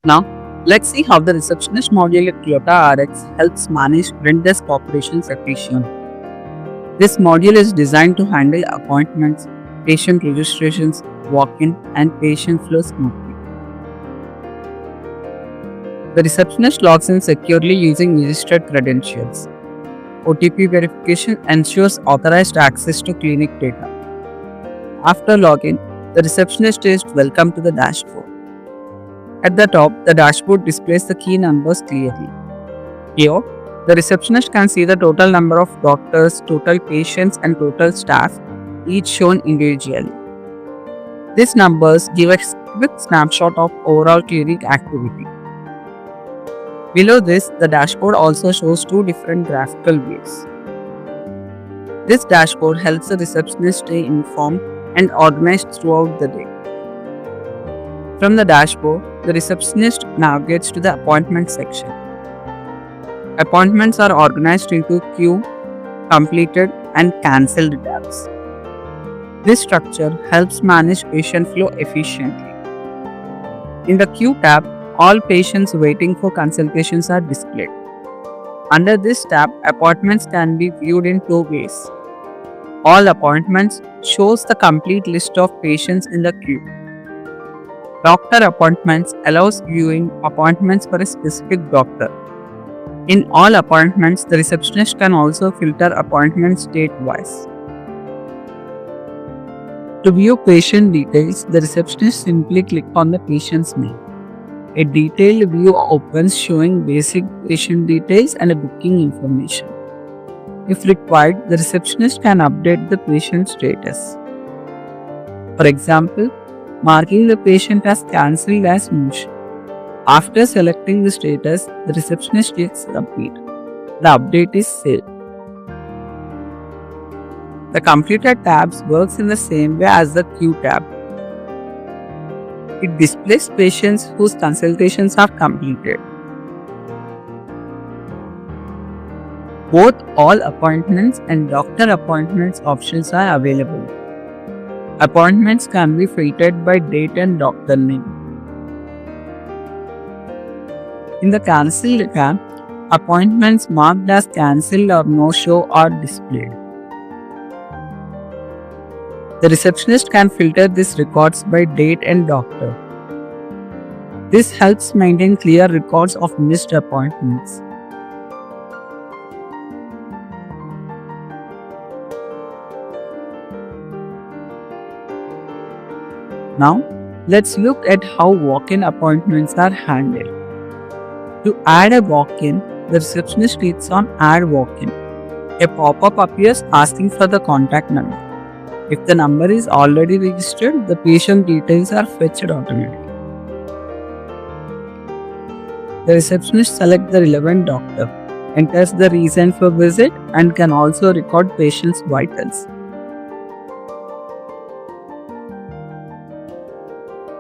Now, let's see how the receptionist module at Toyota RX helps manage front desk operations efficiently. This module is designed to handle appointments, patient registrations, walk-in, and patient flow smoothly. The receptionist logs in securely using registered credentials. OTP verification ensures authorized access to clinic data. After login, the receptionist is welcome to the dashboard. At the top, the dashboard displays the key numbers clearly. Here, the receptionist can see the total number of doctors, total patients, and total staff, each shown individually. These numbers give a quick snapshot of overall clinic activity. Below this, the dashboard also shows two different graphical views. This dashboard helps the receptionist stay informed and organized throughout the day. From the dashboard, the receptionist navigates to the appointment section. Appointments are organized into queue, completed, and cancelled tabs. This structure helps manage patient flow efficiently. In the queue tab, all patients waiting for consultations are displayed. Under this tab, appointments can be viewed in two ways. All appointments shows the complete list of patients in the queue. Doctor appointments allows viewing appointments for a specific doctor. In all appointments, the receptionist can also filter appointments date-wise. To view patient details, the receptionist simply click on the patient's name. A detailed view opens showing basic patient details and booking information. If required, the receptionist can update the patient status. For example, marking the patient as cancelled as mentioned. After selecting the status, the receptionist clicks Submit. The update is saved. The completed tabs works in the same way as the queue tab. It displays patients whose consultations are completed. Both all appointments and doctor appointments options are available. Appointments can be filtered by date and doctor name. In the cancelled tab, appointments marked as cancelled or no-show are displayed. The receptionist can filter these records by date and doctor. This helps maintain clear records of missed appointments. Now, let's look at how walk-in appointments are handled. To add a walk-in, the receptionist clicks on Add Walk-in. A pop-up appears asking for the contact number. If the number is already registered, the patient details are fetched automatically. The receptionist selects the relevant doctor, enters the reason for visit, and can also record patient's vitals.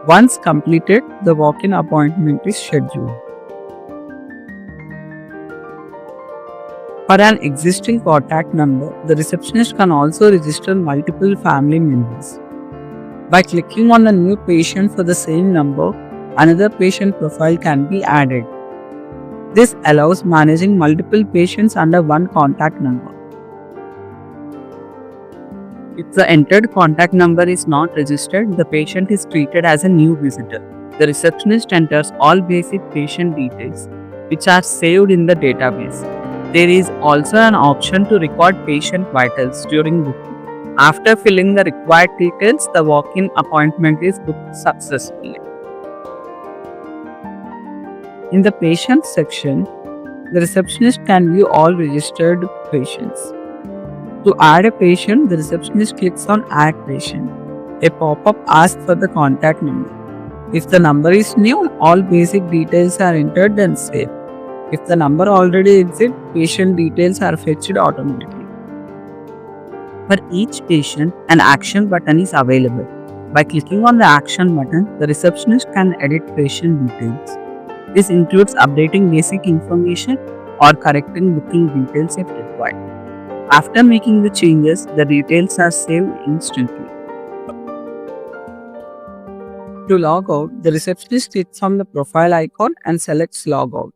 Once completed, the walk-in appointment is scheduled. For an existing contact number, the receptionist can also register multiple family members. By clicking on a new patient for the same number, another patient profile can be added. This allows managing multiple patients under one contact number. If the entered contact number is not registered, the patient is treated as a new visitor. The receptionist enters all basic patient details, which are saved in the database. There is also an option to record patient vitals during booking. After filling the required details, the walk-in appointment is booked successfully. In the patient section, the receptionist can view all registered patients. To add a patient, the receptionist clicks on Add Patient. A pop-up asks for the contact number. If the number is new, all basic details are entered and saved. If the number already exists, patient details are fetched automatically. For each patient, an action button is available. By clicking on the action button, the receptionist can edit patient details. This includes updating basic information or correcting booking details if required. After making the changes, the details are saved instantly. To log out, the receptionist clicks on the profile icon and selects log out.